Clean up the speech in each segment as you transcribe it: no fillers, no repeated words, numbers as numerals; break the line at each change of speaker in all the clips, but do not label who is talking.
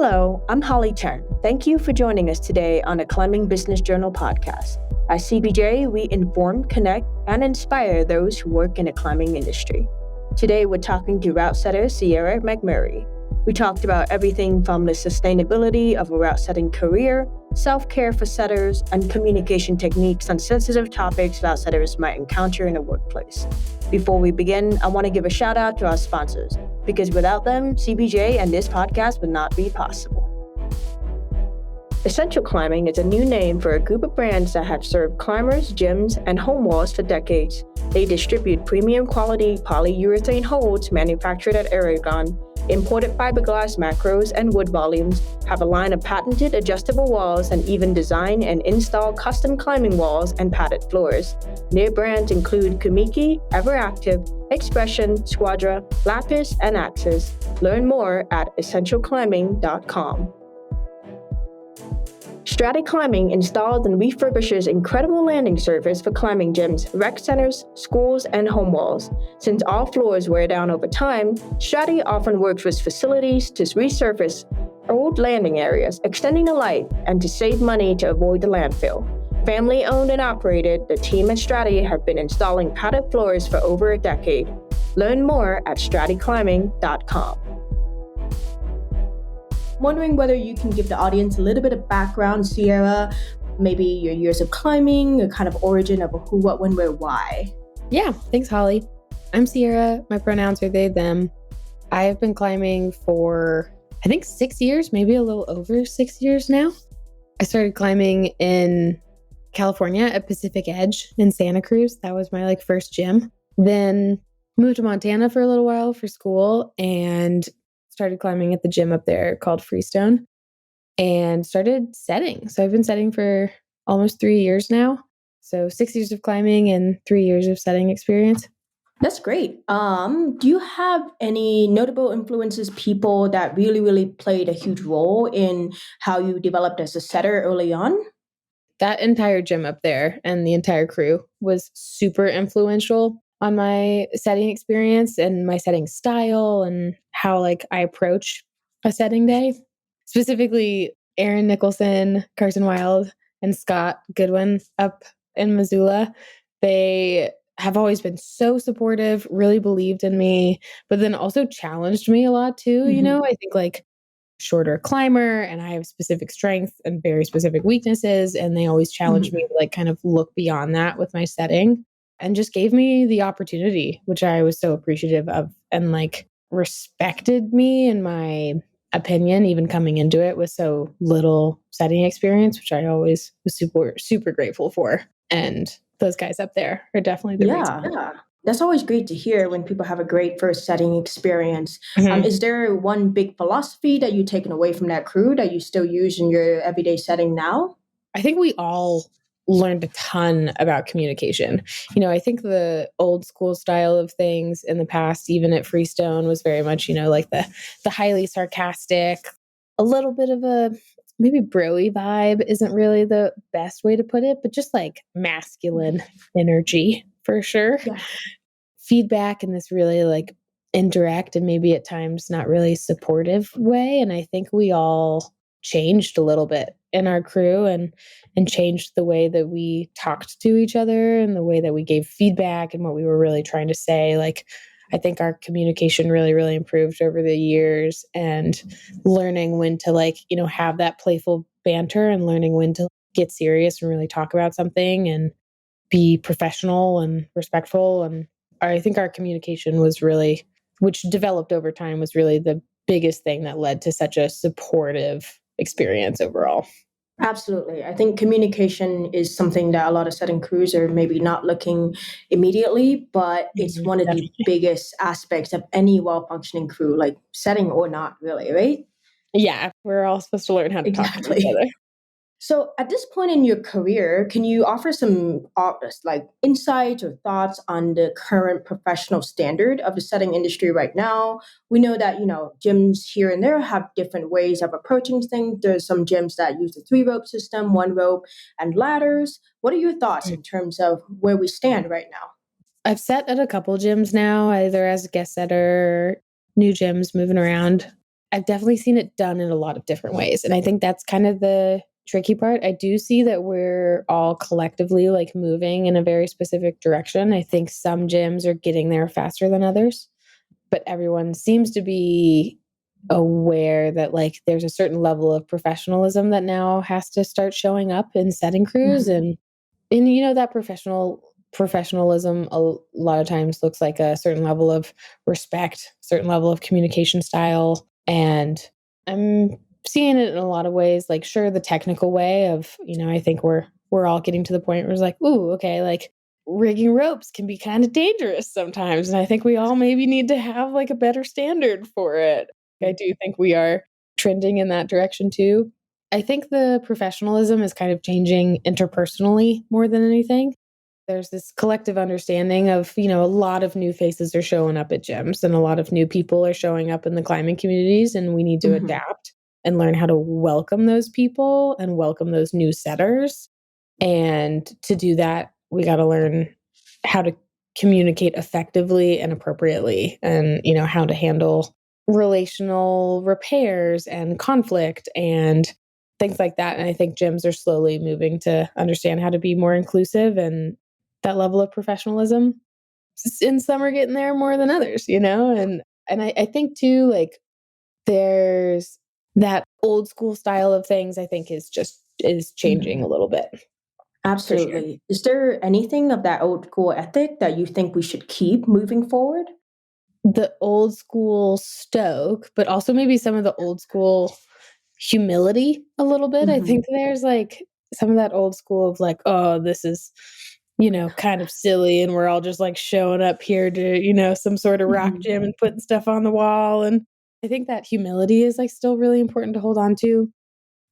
Hello, I'm Holly Chen. Thank you for joining us today on the Climbing Business Journal podcast. At CBJ, we inform, connect, and inspire those who work in the climbing industry. Today, we're talking to route setter Sierra McMurry. We talked about everything from the sustainability of a route setting career, self-care for setters, and communication techniques on sensitive topics route setters might encounter in the workplace. Before we begin, I want to give a shout out to our sponsors, because without them, CBJ and this podcast would not be possible. Essential Climbing is a new name for a group of brands that have served climbers, gyms, and home walls for decades. They distribute premium quality polyurethane holds manufactured at Aragon, imported fiberglass macros and wood volumes, have a line of patented adjustable walls, and even design and install custom climbing walls and padded floors. Their brands include Kumiki, Everactive, Expression, Squadra, Lapis, and Axis. Learn more at essentialclimbing.com. Strati Climbing installs and refurbishes incredible landing surface for climbing gyms, rec centers, schools, and home walls. Since all floors wear down over time, Strati often works with facilities to resurface old landing areas, extending the life, and to save money to avoid the landfill. Family owned and operated, the team at Strati have been installing padded floors for over a decade. Learn more at straticlimbing.com. Wondering whether you can give the audience a little bit of background, Sierra, maybe your years of climbing, a kind of origin of who, what, when, where, why.
Yeah, thanks, Holly. I'm Sierra. My pronouns are they, them. I have been climbing for, I think, 6 years, maybe a little over 6 years now. I started climbing in California at Pacific Edge in Santa Cruz. That was my first gym. Then moved to Montana for a little while for school and started climbing at the gym up there called Freestone and started setting. So I've been setting for almost 3 years now. So 6 years of climbing and 3 years of setting experience.
That's great. Do you have any notable influences, people that really played a huge role in how you developed as a setter early on?
That entire gym up there and the entire crew was super influential on my setting experience and my setting style and how I approach a setting day. Specifically, Aaron Nicholson, Carson Wild, and Scott Goodwin up in Missoula. They have always been so supportive, really believed in me, but then also challenged me a lot too.
Mm-hmm.
I think shorter climber and I have specific strengths and very specific weaknesses. And they always challenged me to kind of look beyond that with my setting and just gave me the opportunity, which I was so appreciative of and respected me and my opinion, even coming into it with so little setting experience, which I always was super grateful for. And those guys up there are definitely the reason.
Yeah. That's always great to hear when people have a great first setting experience. Is there one big philosophy that you've taken away from that crew that you still use in your everyday setting now?
I think we all learned a ton about communication. I think the old school style of things in the past, even at Freestone, was very much, the highly sarcastic, a little bit of a maybe bro-y vibe isn't really the best way to put it, but just masculine energy for sure.
Yeah.
Feedback in this really indirect and maybe at times not really supportive way. And I think we all changed a little bit in our crew and changed the way that we talked to each other and the way that we gave feedback and what we were really trying to say. I think our communication really improved over the years and learning when to have that playful banter and learning when to get serious and really talk about something and be professional and respectful. And I think our communication was really, which developed over time, was really the biggest thing that led to such a supportive experience overall.
Absolutely. I think communication is something that a lot of setting crews are maybe not looking immediately, but it's one of the biggest aspects of any well-functioning crew, setting or not really, right?
Yeah, we're all supposed to learn how to talk to each other.
So at this point in your career, can you offer some insights or thoughts on the current professional standard of the setting industry right now? We know that, gyms here and there have different ways of approaching things. There's some gyms that use the 3-rope system, 1 rope, and ladders. What are your thoughts in terms of where we stand right now?
I've set at a couple gyms now, either as a guest setter, new gyms moving around. I've definitely seen it done in a lot of different ways. And I think that's kind of the tricky part. I do see that we're all collectively like moving in a very specific direction. I think some gyms are getting there faster than others, but everyone seems to be aware that like there's a certain level of professionalism that now has to start showing up in setting crews.
Mhm.
And you know, that professionalism a lot of times looks like a certain level of respect, certain level of communication style. And I'm seeing it in a lot of ways. Like, sure, the technical way of, you know, I think we're all getting to the point where it's like, ooh, okay, like rigging ropes can be kind of dangerous sometimes. And I think we all maybe need to have like a better standard for it. I do think we are trending in that direction too. I think the professionalism is kind of changing interpersonally more than anything. There's this collective understanding of, you know, a lot of new faces are showing up at gyms and a lot of new people are showing up in the climbing communities, and we need to
Mhm.
adapt and learn how to welcome those people and welcome those new setters. And to do that, we got to learn how to communicate effectively and appropriately, and, you know, how to handle relational repairs and conflict and things like that. And I think gyms are slowly moving to understand how to be more inclusive and that level of professionalism. And some are getting there more than others, you know? And I think too, like there's that old school style of things, I think is changing
Mhm.
a little bit for sure.
Absolutely. Is there anything of that old school ethic that you think we should keep moving forward?
The old school stoke, but also maybe some of the old school humility a little bit. I think
Mhm.
there's like some of that old school of like, oh, this is, you know, kind of silly. And we're all just like showing up here to, you know, some sort of rock
Mhm.
gym and putting stuff on the wall. And I think that humility is like still really important to hold on to,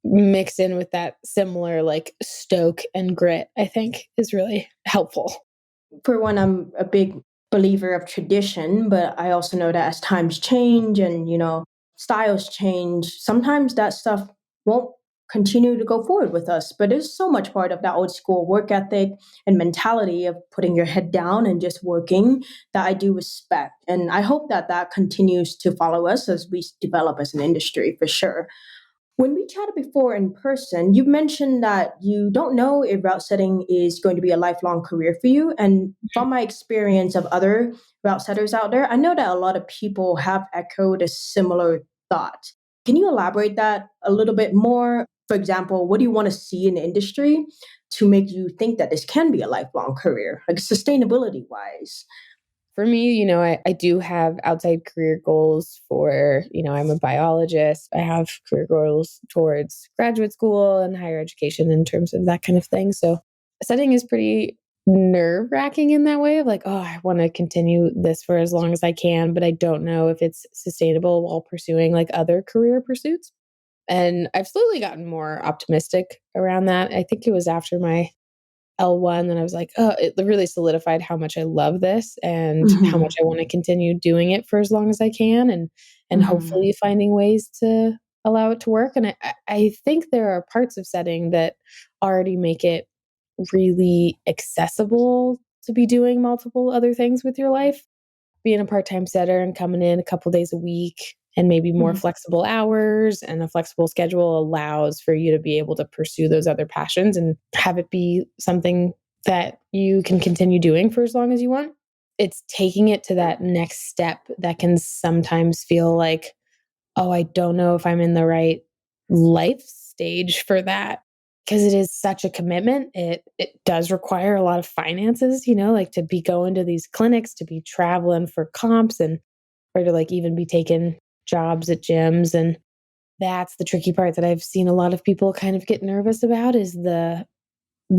mixed in with that similar like stoke and grit, I think is really helpful.
For one, I'm a big believer of tradition, but I also know that as times change and, styles change, sometimes that stuff won't continue to go forward with us. But there's so much part of that old school work ethic and mentality of putting your head down and just working that I do respect. And I hope that that continues to follow us as we develop as an industry for sure. When we chatted before in person, you mentioned that you don't know if route setting is going to be a lifelong career for you. And from my experience of other route setters out there, I know that a lot of people have echoed a similar thought. Can you elaborate that a little bit more? For example, what do you want to see in the industry to make you think that this can be a lifelong career, like sustainability wise?
For me, you know, I do have outside career goals for, you know, I'm a biologist. I have career goals towards graduate school and higher education in terms of that kind of thing. So setting is pretty nerve wracking in that way of like, oh, I want to continue this for as long as I can, but I don't know if it's sustainable while pursuing like other career pursuits. And I've slowly gotten more optimistic around that. I think it was after my L1, then I was like, oh, it really solidified how much I love this and how much
Hmm.
I want to continue doing it for as long as I can, and
Hmm.
hopefully finding ways to allow it to work. And I think there are parts of setting that already make it really accessible to be doing multiple other things with your life. Being a part-time setter and coming in a couple days a week and maybe more
Hmm.
flexible hours and a flexible schedule allows for you to be able to pursue those other passions and have it be something that you can continue doing for as long as you want. It's taking it to that next step that can sometimes feel like, oh, I don't know if I'm in the right life stage for that, because it is such a commitment. It does require a lot of finances, you know, like to be going to these clinics, to be traveling for comps, and or to like even be taking jobs at gyms. And that's the tricky part that I've seen a lot of people kind of get nervous about is the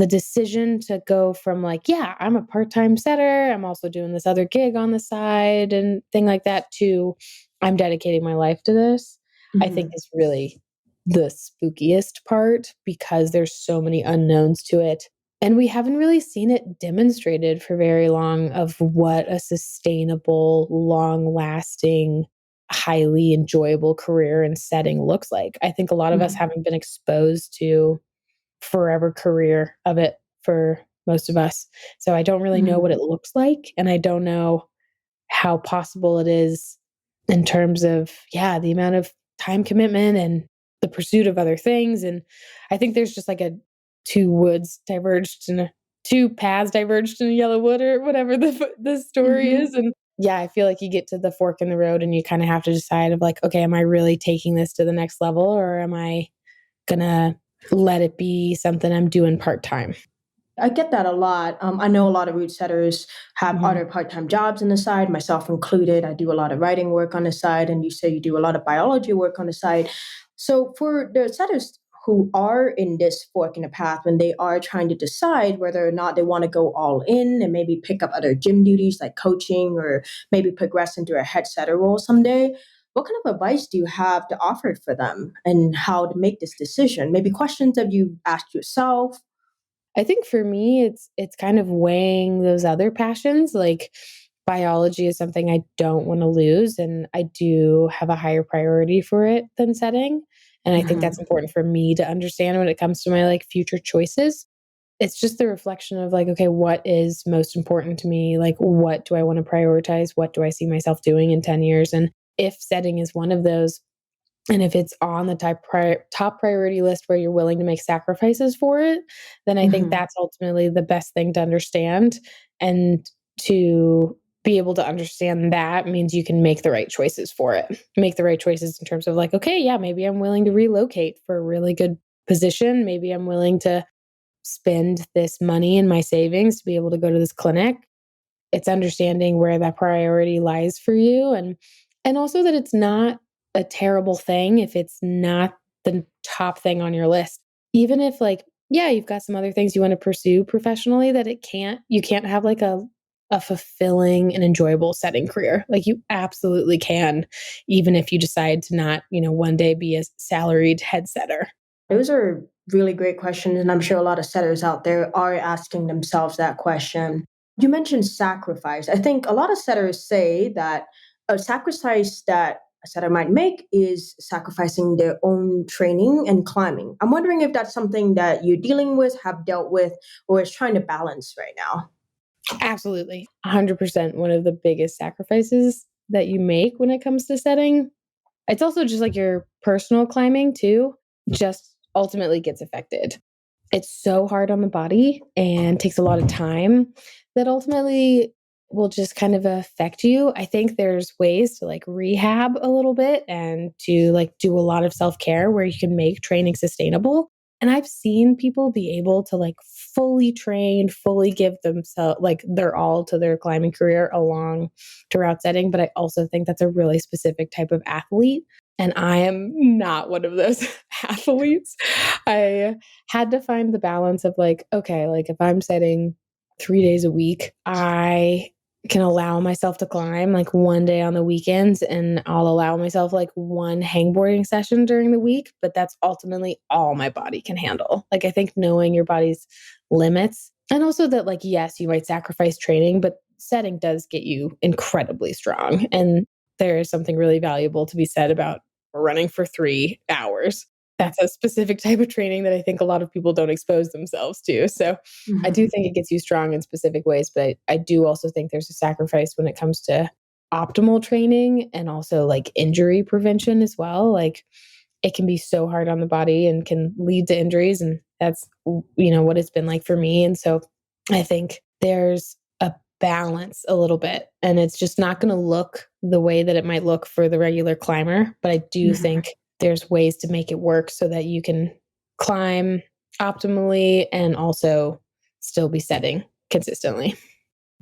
decision to go from like, yeah, I'm a part-time setter, I'm also doing this other gig on the side and thing like that, to I'm dedicating my life to this. I think
Hmm.
is really the spookiest part because there's so many unknowns to it. And we haven't really seen it demonstrated for very long of what a sustainable, long lasting, highly enjoyable career and setting looks like. I think a lot of us
Hmm.
haven't been exposed to forever career of it for most of us. So I don't really know what it
Hmm.
looks like. And I don't know how possible it is in terms of, yeah, the amount of time commitment and the pursuit of other things. And I think there's just like two paths diverged in a yellow wood, or whatever the story
Mm-hmm.
is. And yeah, I feel like you get to the fork in the road and you kind of have to decide of like, okay, am I really taking this to the next level, or am I gonna let it be something I'm doing part-time?
I get that a lot. I know a lot of route setters have
Mhm.
other part-time jobs on the side, myself included. I do a lot of writing work on the side, and you say you do a lot of biology work on the side. So for the setters who are in this fork in the path, when they are trying to decide whether or not they want to go all in and maybe pick up other gym duties like coaching, or maybe progress into a head setter role someday, what kind of advice do you have to offer for them and how to make this decision? Maybe questions that you asked yourself.
I think for me, it's kind of weighing those other passions. Like biology is something I don't want to lose, and I do have a higher priority for it than setting. And I think that's
Mhm.
important for me to understand when it comes to my like future choices. It's just the reflection of like, okay, what is most important to me? Like, what do I want to prioritize? What do I see myself doing in 10 years? And if setting is one of those, and if it's on the top priority list where you're willing to make sacrifices for it, then I think
Mhm.
that's ultimately the best thing to understand. And to be able to understand that means you can make the right choices for it. Make the right choices in terms of like, okay, yeah, maybe I'm willing to relocate for a really good position. Maybe I'm willing to spend this money in my savings to be able to go to this clinic. It's understanding where that priority lies for you, and also that it's not a terrible thing if it's not the top thing on your list. Even if like, yeah, you've got some other things you want to pursue professionally, that you can't have like a fulfilling and enjoyable setting career. Like you absolutely can, even if you decide to not, one day be a salaried head setter.
Those are really great questions, and I'm sure a lot of setters out there are asking themselves that question. You mentioned sacrifice. I think a lot of setters say that a sacrifice that a setter might make is sacrificing their own training and climbing. I'm wondering if that's something that you're dealing with, have dealt with, or is trying to balance right now.
Absolutely. 100% one of the biggest sacrifices that you make when it comes to setting. It's also just like your personal climbing too, just ultimately gets affected. It's so hard on the body and takes a lot of time that ultimately will just kind of affect you. I think there's ways to like rehab a little bit and to like do a lot of self-care where you can make training sustainable. And I've seen people be able to like fully train, fully give themselves like their all to their climbing career along to route setting. But I also think that's a really specific type of athlete. And I am not one of those athletes. I had to find the balance of like, okay, like if I'm setting 3 days a week, I can allow myself to climb like one day on the weekends, and I'll allow myself like one hangboarding session during the week, but that's ultimately all my body can handle. Like I think knowing your body's limits, and also that like yes, you might sacrifice training, but setting does get you incredibly strong, and there is something really valuable to be said about running for 3 hours. That's a specific type of training that I think a lot of people don't expose themselves to. So I do
Mhm.
think it gets you strong in specific ways, but I do also think there's a sacrifice when it comes to optimal training and also like injury prevention as well. Like it can be so hard on the body and can lead to injuries. And that's, what it's been like for me. And so I think there's a balance a little bit, and it's just not going to look the way that it might look for the regular climber. But I do
Mhm.
think there's ways to make it work so that you can climb optimally and also still be setting consistently.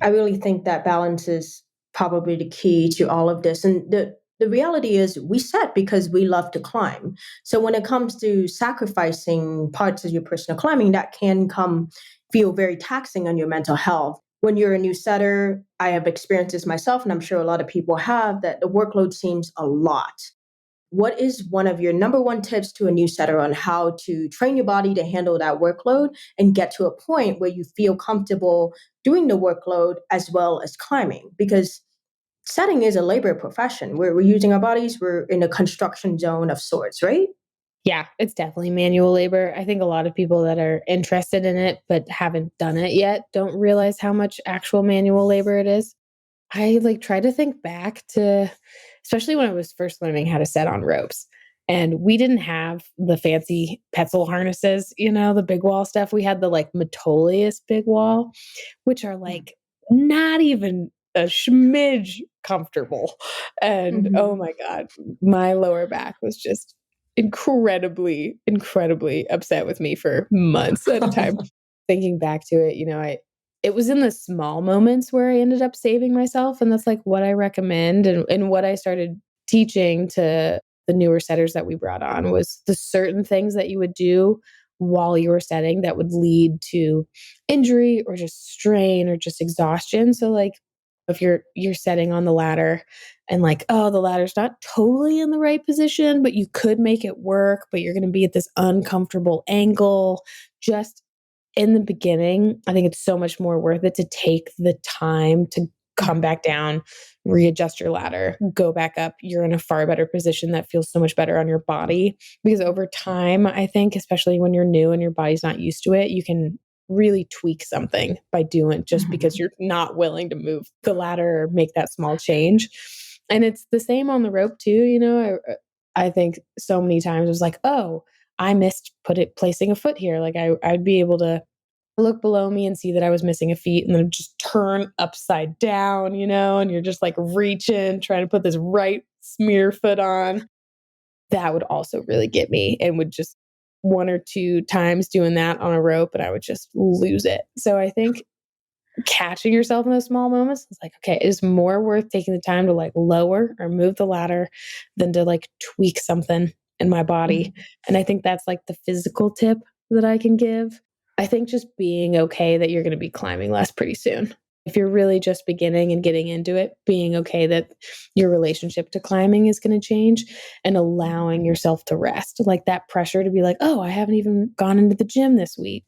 I really think that balance is probably the key to all of this. And the reality is we set because we love to climb. So when it comes to sacrificing parts of your personal climbing, that can come feel very taxing on your mental health. When you're a new setter, I have experienced this myself, and I'm sure a lot of people have, that the workload seems a lot. What is one of your number one tips to a new setter on how to train your body to handle that workload and get to a point where you feel comfortable doing the workload as well as climbing? Because setting is a labor profession. We're using our bodies, we're in a construction zone of sorts, right?
Yeah, it's definitely manual labor. I think a lot of people that are interested in it but haven't done it yet don't realize how much actual manual labor it is. I like try to think back to, especially when I was first learning how to set on ropes. And we didn't have the fancy Petzl harnesses, the big wall stuff. We had the like Metolius big wall, which are like not even a smidge comfortable. And oh
Mm-hmm.
my God, my lower back was just incredibly, incredibly upset with me for months at a time. Thinking back to it, it was in the small moments where I ended up saving myself. And that's like what I recommend and what I started teaching to the newer setters that we brought on was the certain things that you would do while you were setting that would lead to injury or just strain or just exhaustion. So like if you're setting on the ladder and like, oh, the ladder's not totally in the right position, but you could make it work, but you're going to be at this uncomfortable angle. Just in the beginning, I think it's so much more worth it to take the time to come back down, readjust your ladder, go back up. You're in a far better position that feels so much better on your body. Because over time, I think, especially when you're new and your body's not used to it, you can really tweak something by doing just because you're not willing to move the ladder or make that small change. And it's the same on the rope too. I think so many times it was like, oh, I missed placing a foot here. Like I'd be able to look below me and see that I was missing a feet and then just turn upside down, and you're just like reaching, trying to put this right smear foot on. That would also really get me and would just one or two times doing that on a rope and I would just lose it. So I think catching yourself in those small moments is like, okay, it is more worth taking the time to like lower or move the ladder than to like tweak something in my body. And I think that's like the physical tip that I can give. I think just being okay that you're going to be climbing less pretty soon. If you're really just beginning and getting into it, being okay that your relationship to climbing is going to change and allowing yourself to rest. Like that pressure to be like, oh, I haven't even gone into the gym this week.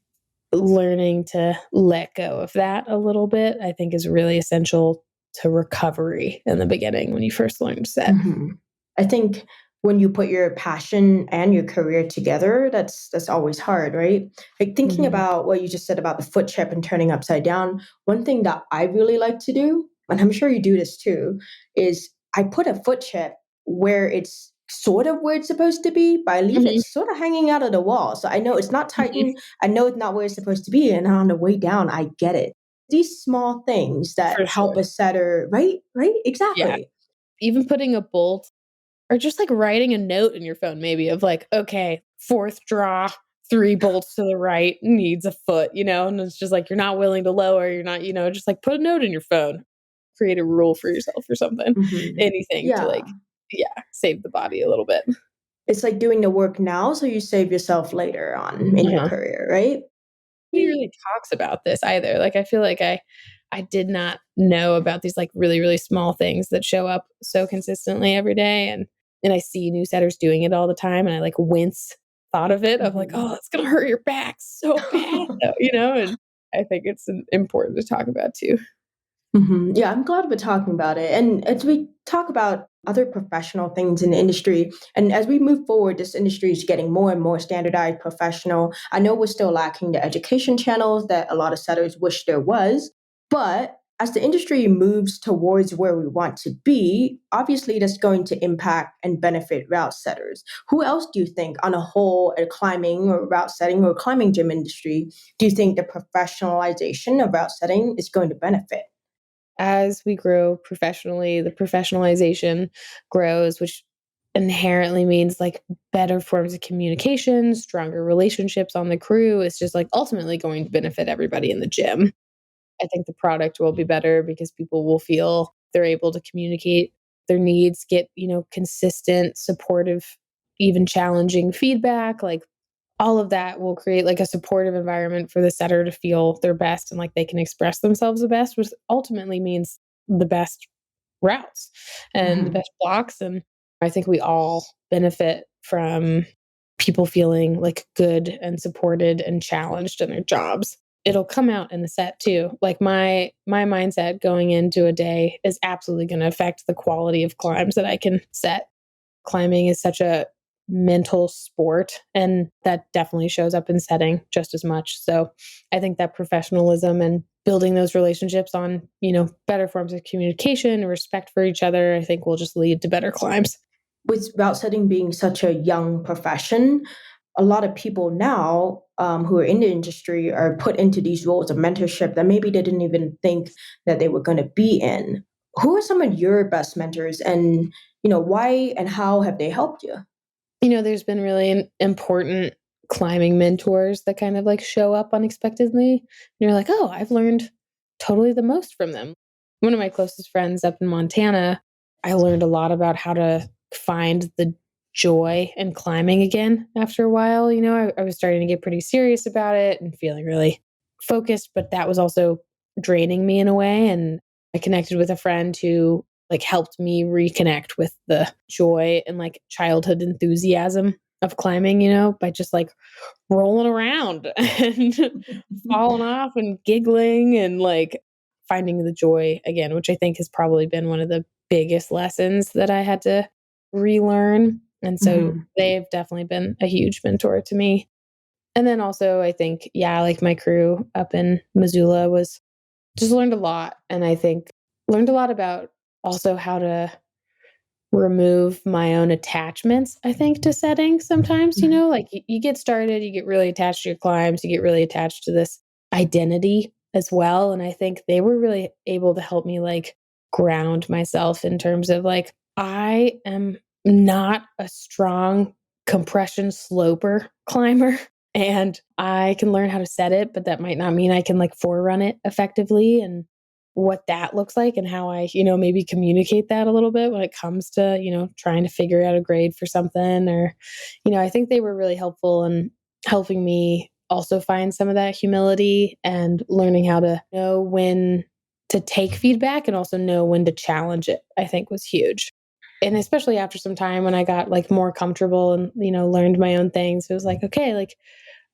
Learning to let go of that a little bit, I think is really essential to recovery in the beginning when you first learn to set.
Mm-hmm. I think when you put your passion and your career together, that's always hard, right? Like thinking
Mm-hmm.
about what you just said about the foot chip and turning upside down, one thing that I really like to do, and I'm sure you do this too, is I put a foot chip where it's sort of where it's supposed to be, but I leave it
Mm-hmm.
sort of hanging out of the wall. So I know it's not
Mm-hmm.
tightened. I know it's not where it's supposed to be. And on the way down, I get it. These small things that
For
help
sure.
a setter, right? Right?
Yeah.
Exactly.
Even putting a bolt or just like writing a note in your phone, maybe of like, okay, fourth draw, 3 bolts to the right, needs a foot, and it's just like you're not willing to lower, you're not, just like put a note in your phone, create a rule for yourself or something,
Hmm.
anything to
Yeah.
like, yeah, save the body a little bit.
It's like doing the work now so you save yourself later on in your
Uh-huh.
career, right?
Nobody really talks about this either. Like I feel like I did not know about these like really, really small things that show up so consistently every day. And I see new setters doing it all the time and I like wince thought of it of like,
Mhm.
oh, it's gonna hurt your back so bad though, and I think it's important to talk about too.
Mhm. Yeah, I'm glad we're talking about it. And as we talk about other professional things in the industry, and as we move forward, this industry is getting more and more standardized, professional. I know we're still lacking the education channels that a lot of setters wish there was, but as the industry moves towards where we want to be, obviously that's going to impact and benefit route setters. Who else do you think, on a whole, a climbing or route setting or climbing gym industry, do you think the professionalization of route setting is going to benefit?
As we grow professionally, the professionalization grows, which inherently means like better forms of communication, stronger relationships on the crew. It's just like ultimately going to benefit everybody in the gym. I think the product will be better because people will feel they're able to communicate their needs, get, consistent, supportive, even challenging feedback. Like all of that will create like a supportive environment for the setter to feel their best and like they can express themselves the best, which ultimately means the best routes and the
Mhm.
best blocks. And I think we all benefit from people feeling like good and supported and challenged in their jobs. It'll come out in the set too. Like my mindset going into a day is absolutely going to affect the quality of climbs that I can set. Climbing is such a mental sport and that definitely shows up in setting just as much. So I think that professionalism and building those relationships on, better forms of communication and respect for each other, I think will just lead to better climbs.
With route setting being such a young profession, a lot of people now who are in the industry are put into these roles of mentorship that maybe they didn't even think that they were going to be in. Who are some of your best mentors, and why and how have they helped you?
There's been really important climbing mentors that kind of like show up unexpectedly. And you're like, oh, I've learned totally the most from them. One of my closest friends up in Montana, I learned a lot about how to find the joy in climbing again after a while. I was starting to get pretty serious about it and feeling really focused, but that was also draining me in a way. And I connected with a friend who like helped me reconnect with the joy and like childhood enthusiasm of climbing, by just like rolling around and falling off and giggling and like finding the joy again, which I think has probably been one of the biggest lessons that I had to relearn. And so
Mhm.
they've definitely been a huge mentor to me. And then also I think, yeah, like my crew up in Missoula was just learned a lot. And I think learned a lot about also how to remove my own attachments, I think, to settings sometimes, like you get started, you get really attached to your climbs, you get really attached to this identity as well. And I think they were really able to help me like ground myself in terms of like, I am not a strong compression sloper climber. And I can learn how to set it, but that might not mean I can like forerun it effectively. And what that looks like and how I, maybe communicate that a little bit when it comes to, trying to figure out a grade for something or, I think they were really helpful in helping me also find some of that humility and learning how to know when to take feedback and also know when to challenge it, I think was huge. And especially after some time when I got like more comfortable and, learned my own things, it was like, okay, like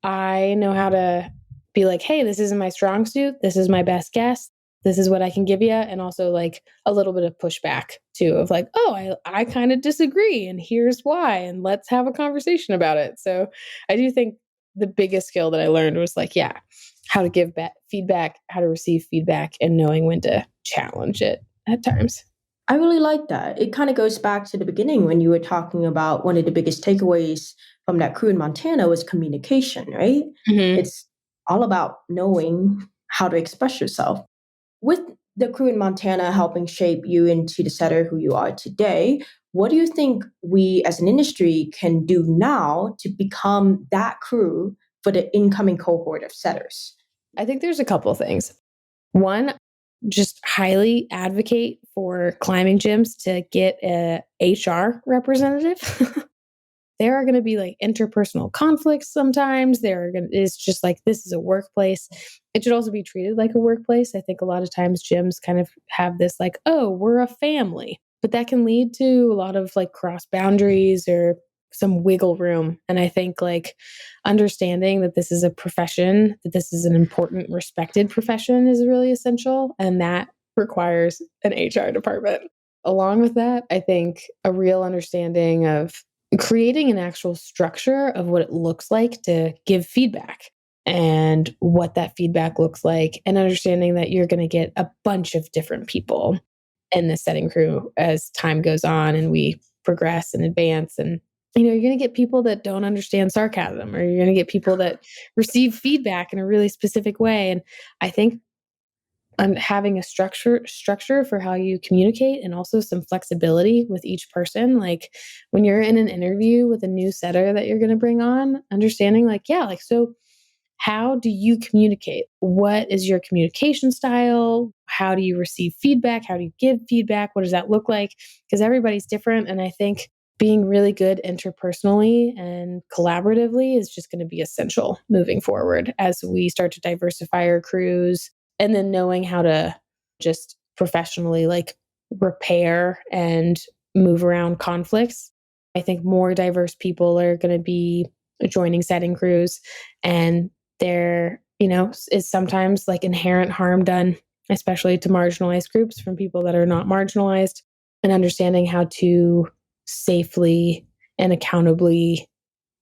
I know how to be like, hey, this isn't my strong suit. This is my best guess. This is what I can give you. And also like a little bit of pushback too of like, oh, I kind of disagree. And here's why. And let's have a conversation about it. So I do think the biggest skill that I learned was like, yeah, how to give feedback, how to receive feedback, and knowing when to challenge it at times.
I really like that. It kind of goes back to the beginning when you were talking about one of the biggest takeaways from that crew in Montana was communication, right?
Hmm.
It's all about knowing how to express yourself. With the crew in Montana helping shape you into the setter who you are today, what do you think we as an industry can do now to become that crew for the incoming cohort of setters?
I think there's a couple of things. One, just highly advocate for climbing gyms to get a HR representative. There are going to be like interpersonal conflicts sometimes. It's just like this is a workplace. It should also be treated like a workplace. I think a lot of times gyms kind of have this like, oh, we're a family, but that can lead to a lot of like cross boundaries or some wiggle room. And I think like understanding that this is a profession, that this is an important, respected profession is really essential. And that requires an HR department. Along with that, I think a real understanding of creating an actual structure of what it looks like to give feedback and what that feedback looks like, and understanding that you're going to get a bunch of different people in the setting crew as time goes on and we progress and advance. And, you're going to get people that don't understand sarcasm, or you're going to get people that receive feedback in a really specific way. And I think having a structure for how you communicate and also some flexibility with each person, like when you're in an interview with a new setter that you're going to bring on, understanding like, yeah, like, so how do you communicate? What is your communication style? How do you receive feedback? How do you give feedback? What does that look like? Because everybody's different. And I think being really good interpersonally and collaboratively is just going to be essential moving forward as we start to diversify our crews. And then knowing how to just professionally like repair and move around conflicts. I think more diverse people are going to be joining setting crews, and there, is sometimes like inherent harm done, especially to marginalized groups from people that are not marginalized, and understanding how to safely and accountably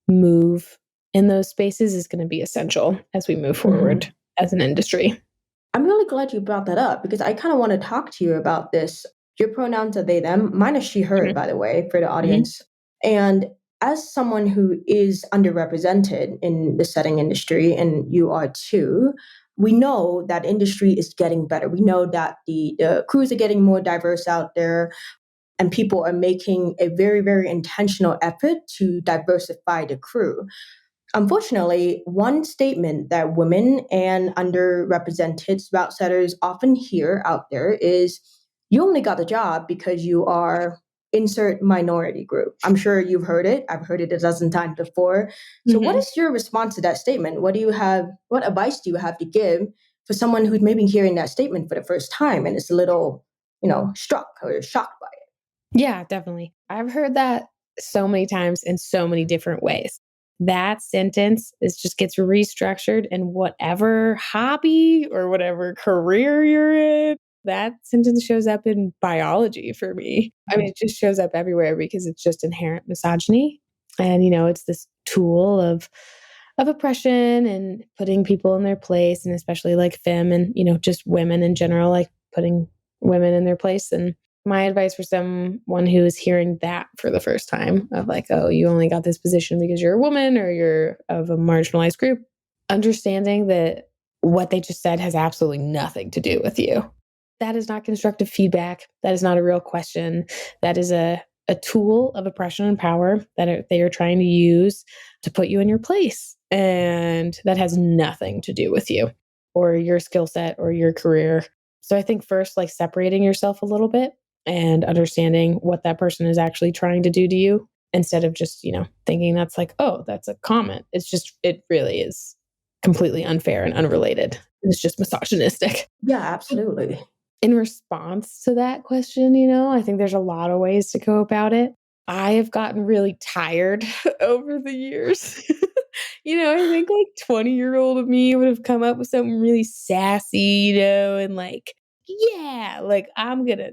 move in those spaces is going to be essential as we move
Mhm.
forward as an industry.
I'm really glad you brought that up because I kind of want to talk to you about this. Your pronouns are they, them. Mine is she, her,
Mhm.
by the way, for the
Mhm.
audience. And as someone who is underrepresented in the setting industry, and you are too, we know that industry is getting better. We know that the crews are getting more diverse out there, and people are making a very, very intentional effort to diversify the crew. Unfortunately, one statement that women and underrepresented route setters often hear out there is you only got the job because you are insert minority group. I'm sure you've heard it. I've heard it a dozen times before. So what
Mhm.
is your response to that statement? What advice do you have to give for someone who's maybe hearing that statement for the first time and is a little, struck or shocked by it?
Yeah, definitely. I've heard that so many times in so many different ways. That sentence is just gets restructured in whatever hobby or whatever career you're in. That sentence shows up in biology for me. I mean, it just shows up everywhere because it's just inherent misogyny. And, it's this tool of oppression and putting people in their place, and especially like femme and, just women in general, like putting women in their place. And my advice for someone who is hearing that for the first time of like, oh, you only got this position because you're a woman or you're of a marginalized group, understanding that what they just said has absolutely nothing to do with you. That is not constructive feedback. That is not a real question. That is a tool of oppression and power that they are trying to use to put you in your place. And that has nothing to do with you or your skill set or your career. So I think first, like separating yourself a little bit and understanding what that person is actually trying to do to you instead of just, thinking that's like, oh, that's a comment. It really is completely unfair and unrelated. It's just misogynistic.
Yeah, absolutely.
In response to that question, I think there's a lot of ways to go about it. I have gotten really tired over the years. I think like 20-year-old of me would have come up with something really sassy, and like, yeah, like I'm gonna,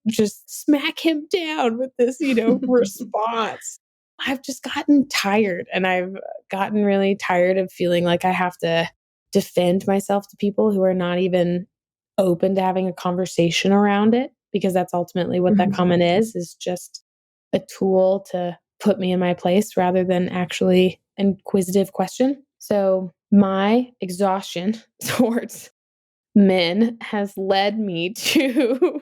just smack him down with this, response. I've just gotten tired and I've gotten really tired of feeling like I have to defend myself to people who are not even open to having a conversation around it, because that's ultimately what that
Mhm.
comment is just a tool to put me in my place rather than actually inquisitive question. So my exhaustion towards men has led me to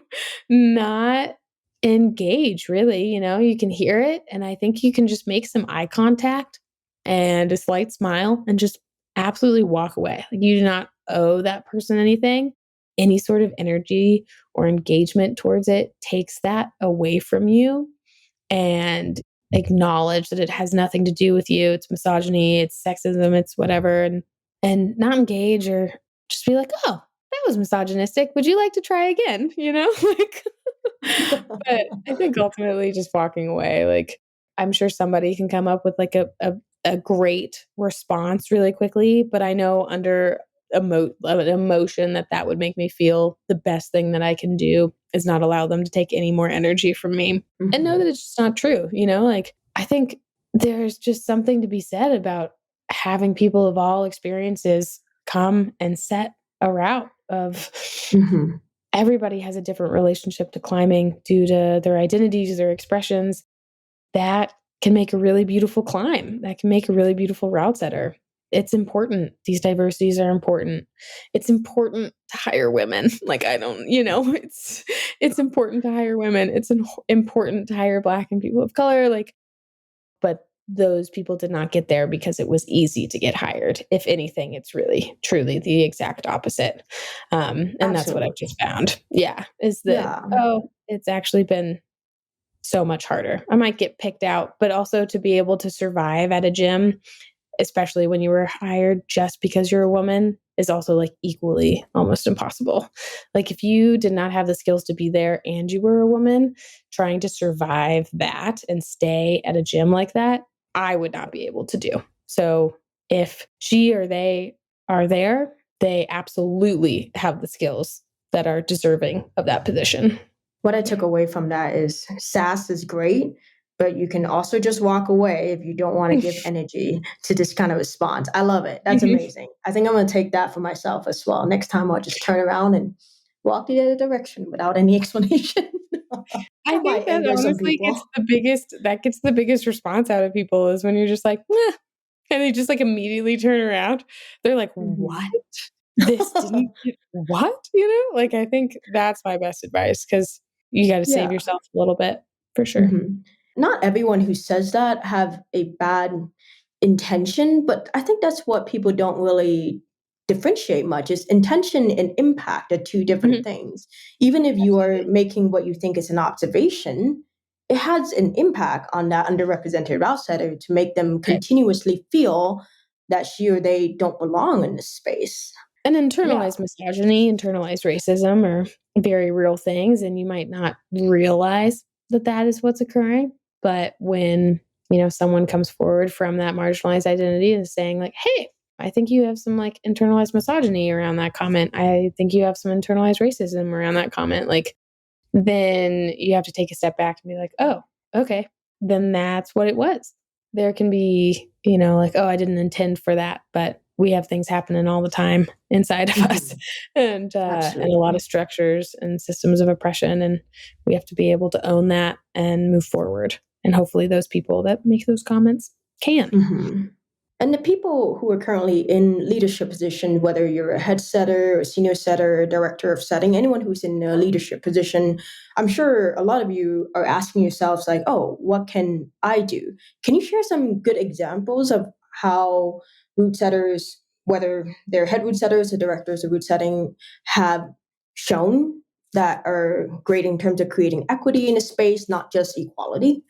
not engage really. You can hear it, and I think you can just make some eye contact and a slight smile and just absolutely walk away. Like, you do not owe that person anything. Any sort of energy or engagement towards it takes that away from you, and acknowledge that it has nothing to do with you. It's misogyny, it's sexism, it's whatever, and not engage or just be like, "Oh, that was misogynistic. Would you like to try again?" Like, but I think ultimately just walking away, like, I'm sure somebody can come up with like a great response really quickly, but I know under an emotion that would make me feel the best thing that I can do is not allow them to take any more energy from me and know
Mhm.
that it's just not true. Like, I think there's just something to be said about having people of all experiences come and set a route of
Mhm.
everybody has a different relationship to climbing due to their identities, their expressions. That can make a really beautiful climb. That can make a really beautiful route setter. It's important. These diversities are important. It's important to hire women. Like, I don't, it's important to hire women. It's important to hire Black and people of color. Like, but those people did not get there because it was easy to get hired. If anything, it's really truly the exact opposite. And that's what I've
Absolutely.
just found. Yeah. Is that,
Yeah.
oh, it's actually been so much harder. I might get picked out, but also to be able to survive at a gym, especially when you were hired just because you're a woman, is also like equally almost impossible. Like, if you did not have the skills to be there and you were a woman, trying to survive that and stay at a gym like that, I would not be able to do. So if she or they are there, they absolutely have the skills that are deserving of that position.
What I took away from that is sass is great, but you can also just walk away if you don't want to give energy to this kind of response. I love it. That's
Mhm.
amazing. I think I'm going to take that for myself as well. Next time I'll just turn around and walk the other direction without any explanation.
I
That
think
might
that
anger some
honestly
people.
gets the biggest response out of people is when you're just like, "Nah," and they just, like, immediately turn around. They're like, "What?
Mhm.
This didn't what?" You know? Like, I think that's my best advice because you gotta save
Yeah.
yourself a little bit, for sure.
Mhm. Not everyone who says that have a bad intention, but I think that's what people don't really differentiate much is intention and impact are two different
Mhm.
things. Even if you are
Absolutely.
making what you think is an observation, it has an impact on that underrepresented route setter to make them
Right.
continuously feel that she or they don't belong in this space.
And
Yeah.
internalized misogyny, internalized racism are very real things, and you might not realize that that is what's occurring. But when, someone comes forward from that marginalized identity and is saying like, "Hey, I think you have some like internalized misogyny around that comment. I think you have some internalized racism around that comment." Like, then you have to take a step back and be like, "Oh, okay. Then that's what it was." There can be, like, "Oh, I didn't intend for that," but we have things happening all the time inside of us
Mhm.
and a lot of
Absolutely.
structures and systems of oppression, and we have to be able to own that and move forward. And hopefully those people that make those comments can.
Mhm. And the people who are currently in leadership position, whether you're a head setter, a senior setter, a director of setting, anyone who's in a leadership position, I'm sure a lot of you are asking yourselves, like, oh, what can I do? Can you share some good examples of how route setters, whether they're head route setters or directors of route setting, have shown that are great in terms of creating equity in a space, not just equality?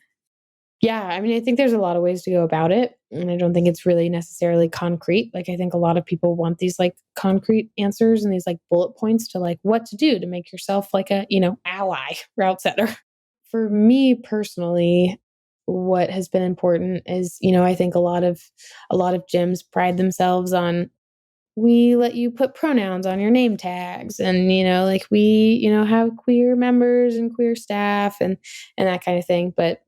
Yeah, I mean, I think there's a lot of ways to go about it, and I don't think it's really necessarily concrete. Like, I think a lot of people want these like concrete answers and these like bullet points to like what to do to make yourself like a, ally route setter. For me personally, what has been important is, I think a lot of gyms pride themselves on we let you put pronouns on your name tags and like we have queer members and queer staff and that kind of thing, but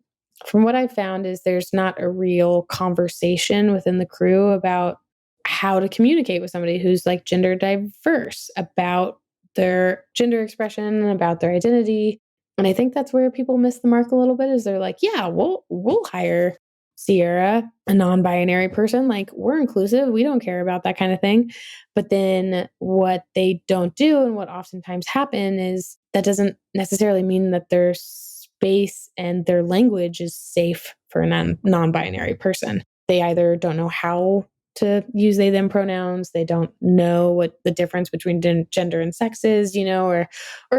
from what I've found is there's not a real conversation within the crew about how to communicate with somebody who's like gender diverse about their gender expression, about their identity. And I think that's where people miss the mark a little bit is they're like, yeah, we'll hire Sierra, a non-binary person, like we're inclusive, we don't care about that kind of thing. But then what they don't do and what oftentimes happen is that doesn't necessarily mean that their space and their language is safe for a non-binary person. They either don't know how to use they them pronouns, they don't know what the difference between gender and sex is, or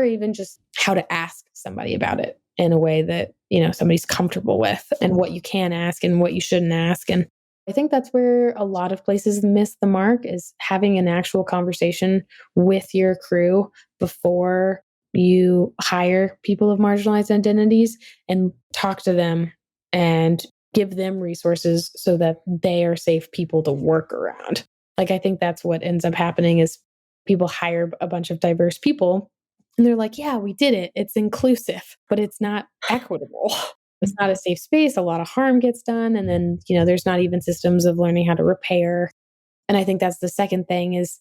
even just how to ask somebody about it in a way that somebody's comfortable with and what you can ask and what you shouldn't ask. And I think that's where a lot of places miss the mark is having an actual conversation with your crew before you hire people of marginalized identities and talk to them and give them resources so that they are safe people to work around. Like, I think that's what ends up happening is people hire a bunch of diverse people and they're like, yeah, we did it. It's inclusive, but it's not equitable. It's not a safe space. A lot of harm gets done. And then, there's not even systems of learning how to repair. And I think that's the second thing is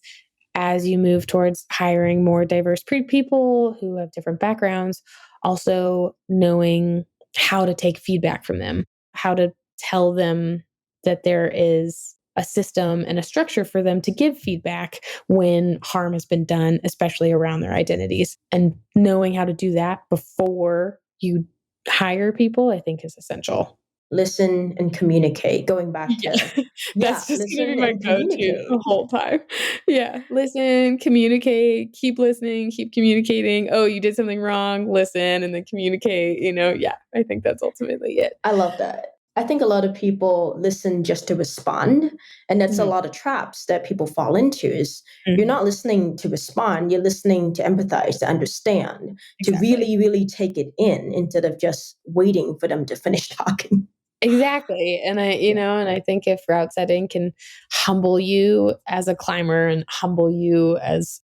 as you move towards hiring more diverse people who have different backgrounds, also knowing how to take feedback from them, how to tell them that there is a system and a structure for them to give feedback when harm has been done, especially around their identities. And knowing how to do that before you hire people, I think is essential.
Listen and communicate. Going back
Yeah,
to, yeah,
that's just gonna be
listen
my
and
go-to the
communicate.
whole time. Yeah, listen, communicate, keep listening, keep communicating. Oh, you did something wrong, listen, and then communicate, yeah, I think that's ultimately it.
I love that. I think a lot of people listen just to respond, and that's a
Mhm,
lot of traps that people fall into is you're
mhm,
not listening to respond, you're listening to empathize, to understand, to
exactly.
really, really take it in instead of just waiting for them to finish talking.
Exactly, and I think if route setting can humble you as a climber and humble you as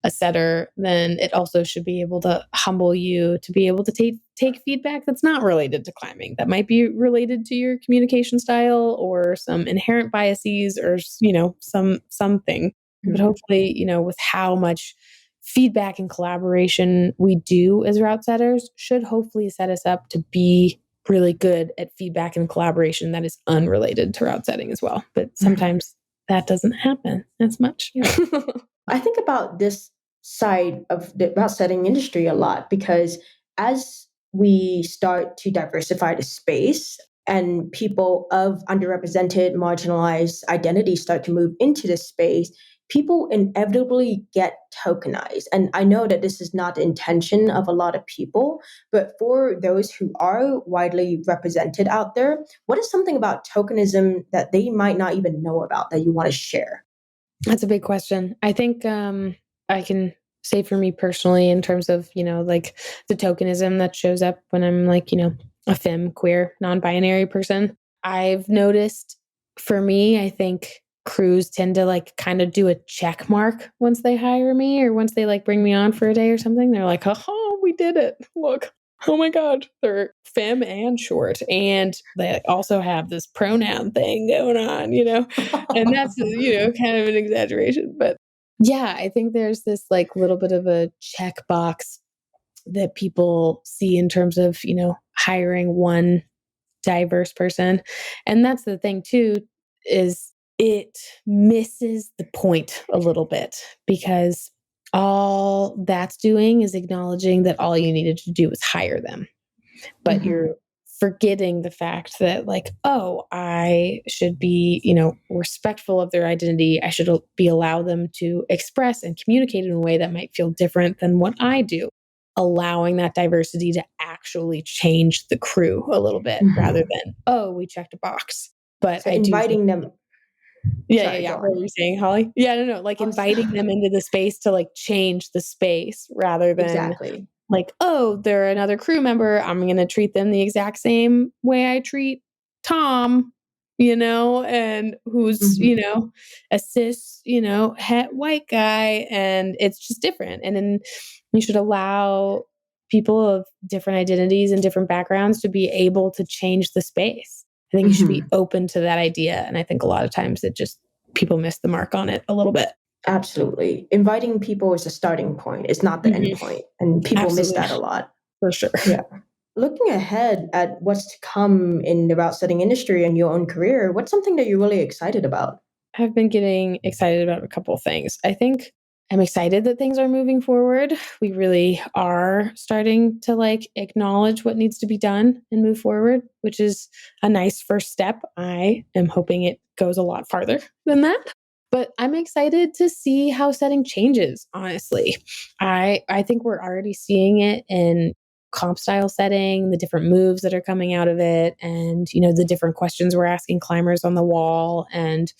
a setter, then it also should be able to humble you to be able to take feedback that's not related to climbing, that might be related to your communication style or some inherent biases or something. But
Mhm.
hopefully, with how much feedback and collaboration we do as route setters should hopefully set us up to be really good at feedback and collaboration that is unrelated to route setting as well. But sometimes that doesn't happen as much.
I think about this side of the route setting industry a lot because as we start to diversify the space and people of underrepresented, marginalized identities start to move into this space, people inevitably get tokenized. And I know that this is not the intention of a lot of people, but for those who are widely represented out there, what is something about tokenism that they might not even know about that you want to share?
That's a big question. I think I can say for me personally, in terms of, like the tokenism that shows up when I'm like, a femme, queer, non-binary person. I've noticed for me, I think crews tend to like kind of do a check mark once they hire me or once they like bring me on for a day or something. They're like, oh, we did it. Look. Oh my God, they're femme and short. And they also have this pronoun thing going on, and that's, kind of an exaggeration. But yeah, I think there's this like little bit of a checkbox that people see in terms of, hiring one diverse person. And that's the thing too, is it misses the point a little bit because all that's doing is acknowledging that all you needed to do was hire them. But you're forgetting the fact that like, oh, I should be, respectful of their identity. I should be allow them to express and communicate in a way that might feel different than what I do. Allowing that diversity to actually change the crew a little bit rather than, oh, we checked a box. But
so
I
inviting
do
them.
yeah. What were you saying, Holly? Yeah, no. Like inviting them into the space to like change the space rather than
Exactly.
like, oh, they're another crew member. I'm going to treat them the exact same way I treat Tom, and who's, a cis, het white guy. And it's just different. And then you should allow people of different identities and different backgrounds to be able to change the space. I think you should be open to that idea. And I think a lot of times people miss the mark on it a little bit.
Absolutely. Inviting people is a starting point. It's not the end point. And people miss that a lot.
For sure.
Yeah. Looking ahead at what's to come in the route setting industry and your own career, what's something that you're really excited about?
I've been getting excited about a couple of things. I think I'm excited that things are moving forward. We really are starting to like acknowledge what needs to be done and move forward, which is a nice first step. I am hoping it goes a lot farther than that. But I'm excited to see how setting changes, honestly. I think we're already seeing it in comp style setting, the different moves that are coming out of it, and the different questions we're asking climbers on the wall. And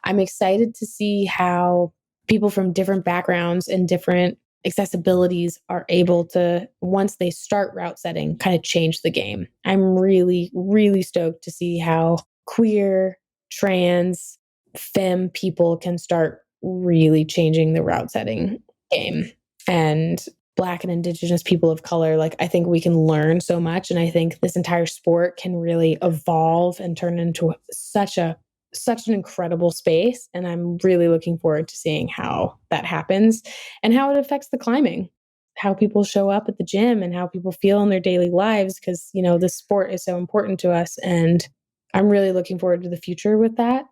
I'm excited to see how people from different backgrounds and different accessibilities are able to, once they start route setting, kind of change the game. I'm really, really stoked to see how queer, trans, femme people can start really changing the route setting game. And Black and Indigenous people of color, like I think we can learn so much. And I think this entire sport can really evolve and turn into such an incredible space. And I'm really looking forward to seeing how that happens and how it affects the climbing, how people show up at the gym and how people feel in their daily lives. Cause this sport is so important to us. And I'm really looking forward to the future with that.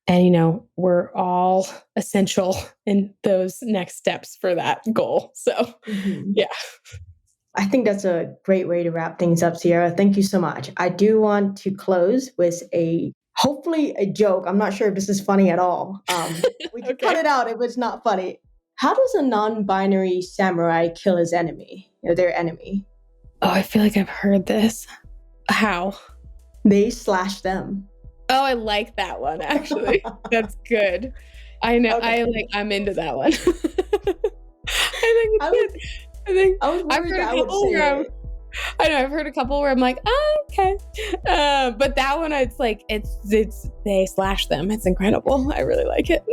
And, we're all essential in those next steps for that goal. So, yeah.
I think that's a great way to wrap things up, Sierra. Thank you so much. I do want to close with hopefully a joke. I'm not sure if this is funny at all. We can cut it out if it's not funny. How does a non-binary samurai kill his enemy, their enemy?
Oh, I feel like I've heard this. How?
They slash them.
Oh, I like that one, actually. That's good. I know. Okay. I'm into that one. I think it's good. I've heard a couple where I've heard a couple where I'm like, oh, okay. But that one, it's like, they slash them. It's incredible. I really like it.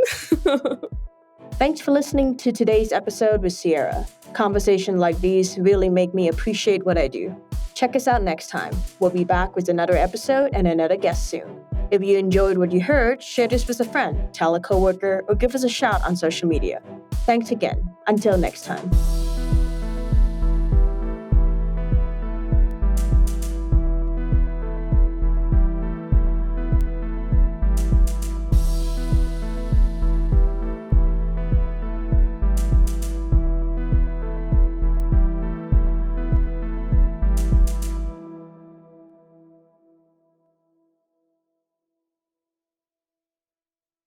Thanks for listening to today's episode with Sierra. Conversations like these really make me appreciate what I do. Check us out next time. We'll be back with another episode and another guest soon. If you enjoyed what you heard, share this with a friend, tell a coworker, or give us a shout on social media. Thanks again. Until next time.